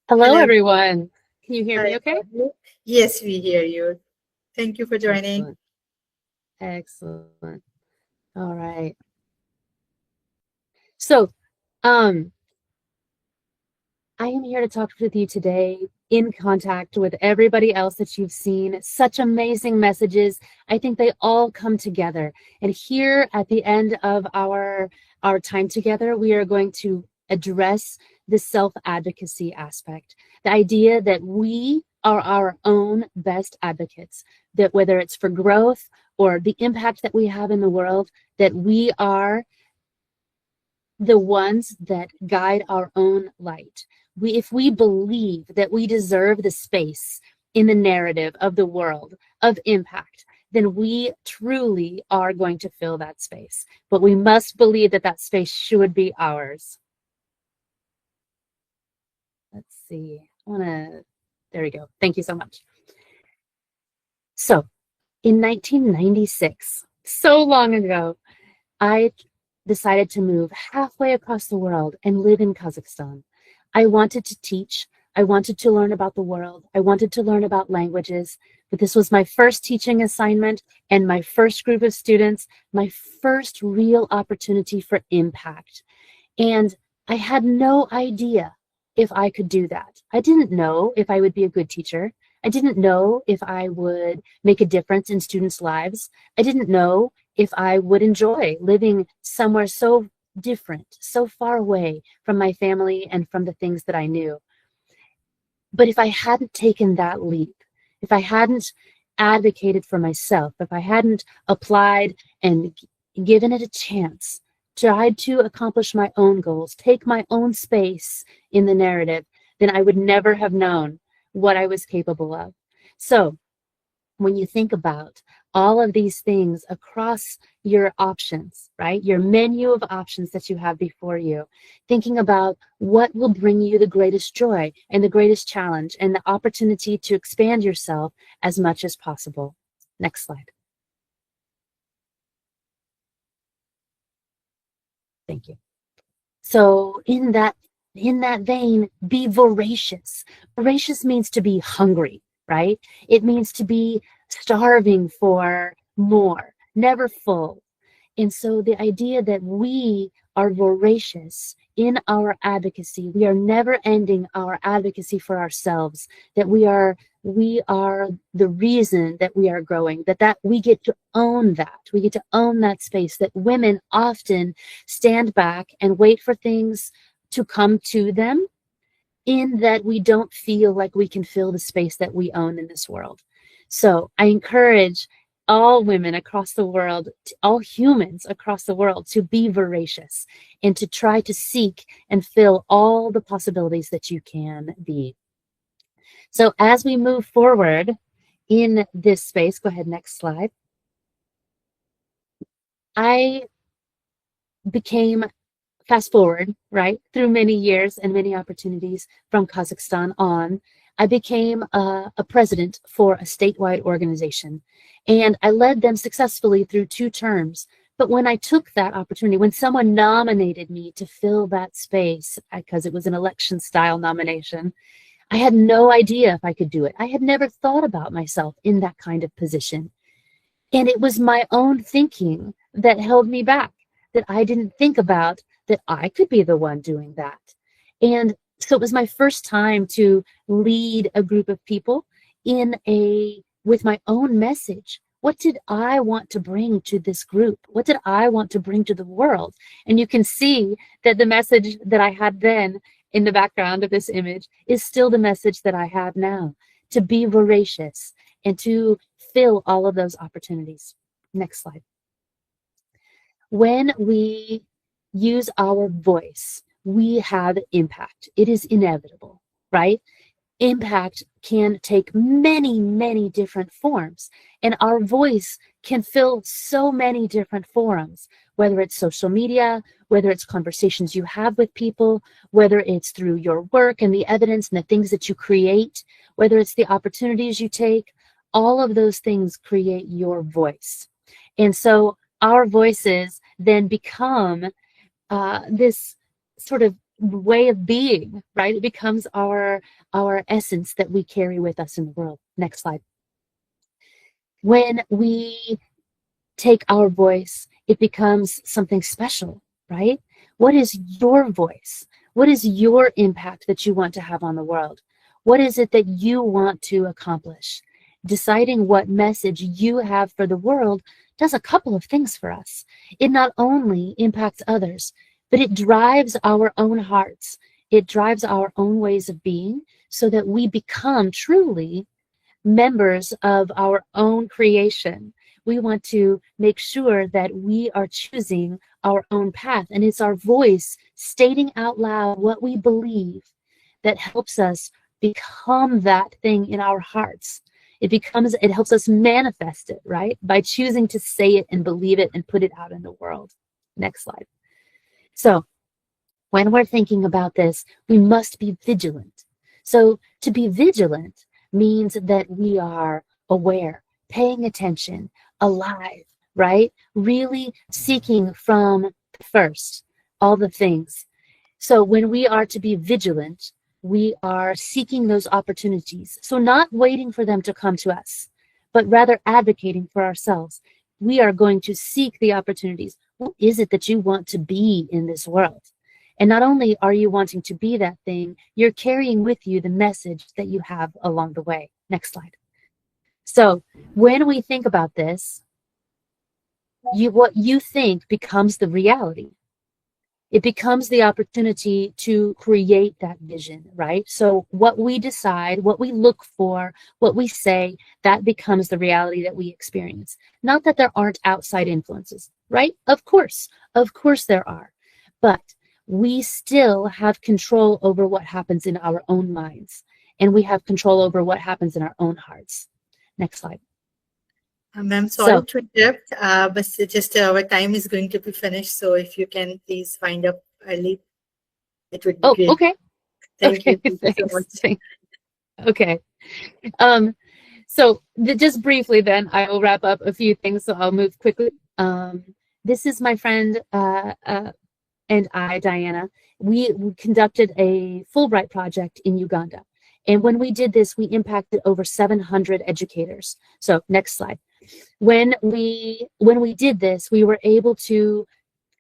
Hello, Hello. everyone. Can you hear Hi. me How okay? are you? Yes, we hear you. Thank you for joining. Excellent. Excellent. All right. So, um, I am here to talk with you today in contact with everybody else that you've seen. Such amazing messages. I think they all come together. And here at the end of our time together, we are going to address the self-advocacy aspect. The idea that we are our own best advocates, that whether it's for growth or the impact that we have in the world, that we are the ones that guide our own light. If we believe that we deserve the space in the narrative of the world of impact, then we truly are going to fill that space. But we must believe that that space should be ours. Let's see. There we go. Thank you so much. So in 1996, so long ago, I decided to move halfway across the world and live in Kazakhstan. I wanted to teach. I wanted to learn about the world. I wanted to learn about languages. But this was my first teaching assignment and my first group of students, my first real opportunity for impact. And I had no idea if I could do that. I didn't know if I would be a good teacher. I didn't know if I would make a difference in students' lives. I didn't know if I would enjoy living somewhere so different, so far away from my family and from the things that I knew. But if I hadn't taken that leap, if I hadn't advocated for myself, if I hadn't applied and given it a chance, tried to accomplish my own goals, take my own space in the narrative, then I would never have known what I was capable of. So when you think about all of these things across your options, right? Your menu of options that you have before you, thinking about what will bring you the greatest joy and the greatest challenge and the opportunity to expand yourself as much as possible. Next slide. Thank you. So in that vein, be voracious. Voracious means to be hungry, right? It means to be starving for more, never full. And so the idea that we are voracious in our advocacy, we are never ending our advocacy for ourselves, that we are the reason that we are growing, that we get to own that. We get to own that space, that women often stand back and wait for things to come to them, in that we don't feel like we can fill the space that we own in this world. So I encourage all women across the world, all humans across the world, to be voracious and to try to seek and fill all the possibilities that you can be. So as we move forward in this space, go ahead, next slide. I became, fast forward, right, through many years and many opportunities from Kazakhstan on, I became a president for a statewide organization, and I led them successfully through 2 terms. But when I took that opportunity, when someone nominated me to fill that space, because it was an election style nomination, I had no idea if I could do it. I had never thought about myself in that kind of position. And it was my own thinking that held me back, that I didn't think about that I could be the one doing that. And so it was my first time to lead a group of people with my own message. What did I want to bring to this group? What did I want to bring to the world? And you can see that the message that I had then in the background of this image is still the message that I have now, to be voracious and to fill all of those opportunities. Next slide. When we use our voice, we have impact. It is inevitable, right? Impact can take many, many different forms, and our voice can fill so many different forums, whether it's social media, whether it's conversations you have with people, whether it's through your work and the evidence and the things that you create, whether it's the opportunities you take. All of those things create your voice. And so our voices then become this sort of way of being, right? It becomes our essence that we carry with us in the world. Next slide. When we take our voice, it becomes something special, right? What is your voice? What is your impact that you want to have on the world? What is it that you want to accomplish? Deciding what message you have for the world does a couple of things for us. It not only impacts others, but it drives our own hearts. It drives our own ways of being so that we become truly members of our own creation. We want to make sure that we are choosing our own path, and it's our voice stating out loud what we believe that helps us become that thing in our hearts. It helps us manifest it, right? By choosing to say it and believe it and put it out in the world. Next slide. So when we're thinking about this, we must be vigilant. So to be vigilant means that we are aware, paying attention, alive, right? Really seeking from first all the things. So when we are to be vigilant, we are seeking those opportunities. So not waiting for them to come to us, but rather advocating for ourselves. We are going to seek the opportunities. What is it that you want to be in this world? And not only are you wanting to be that thing, you're carrying with you the message that you have along the way. Next slide. So when we think about this, what you think becomes the reality. It becomes the opportunity to create that vision, right? So what we decide, what we look for, what we say, that becomes the reality that we experience. Not that there aren't outside influences, right? Of course there are. But we still have control over what happens in our own minds, and we have control over what happens in our own hearts. Next slide. Ma'am, sorry to interrupt, but just our time is going to be finished. So if you can please wind up early, it would be great. Okay. Thank you. Thanks. So much. Okay. So just briefly then, I will wrap up a few things, so I'll move quickly. This is my friend and I, Diana. We conducted a Fulbright project in Uganda. And when we did this, we impacted over 700 educators. So next slide. When we did this, we were able to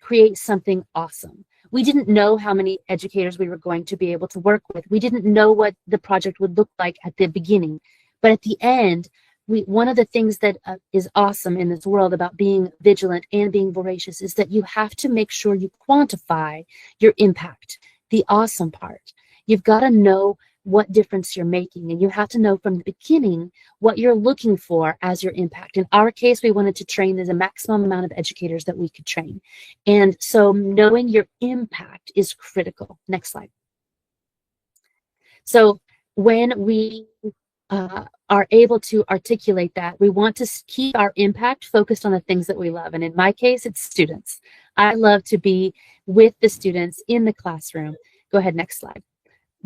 create something awesome. We didn't know how many educators we were going to be able to work with. We didn't know what the project would look like at the beginning. But at the end, one of the things that is awesome in this world about being vigilant and being voracious is that you have to make sure you quantify your impact, the awesome part. You've got to know what difference you're making, and you have to know from the beginning what you're looking for as your impact. In our case, we wanted to train the maximum amount of educators that we could train. And so knowing your impact is critical. Next slide. So when we are able to articulate that, we want to keep our impact focused on the things that we love. And in my case, it's students. I love to be with the students in the classroom. Go ahead, next slide.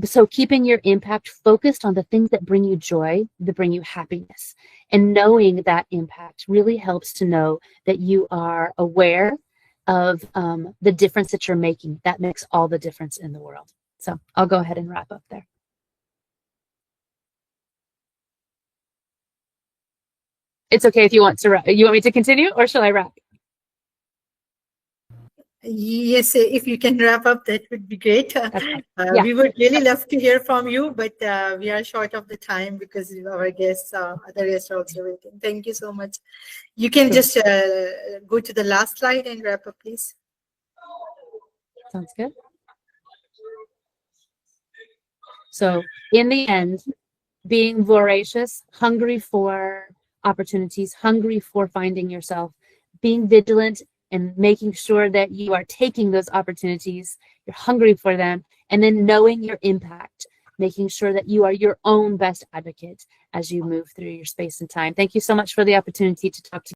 So keeping your impact focused on the things that bring you joy, that bring you happiness. And knowing that impact really helps to know that you are aware of the difference that you're making. That makes all the difference in the world. So I'll go ahead and wrap up there. It's okay if you want me to continue, or shall I wrap? Yes, if you can wrap up, that would be great. Okay. Yeah. We would really love to hear from you, but we are short of the time because our guests, other guests are also waiting. Thank you so much. You can just go to the last slide and wrap up, please. Sounds good. So in the end, being voracious, hungry for opportunities, hungry for finding yourself, being vigilant, and making sure that you are taking those opportunities, you're hungry for them, and then knowing your impact, making sure that you are your own best advocate as you move through your space and time. Thank you so much for the opportunity to talk to you.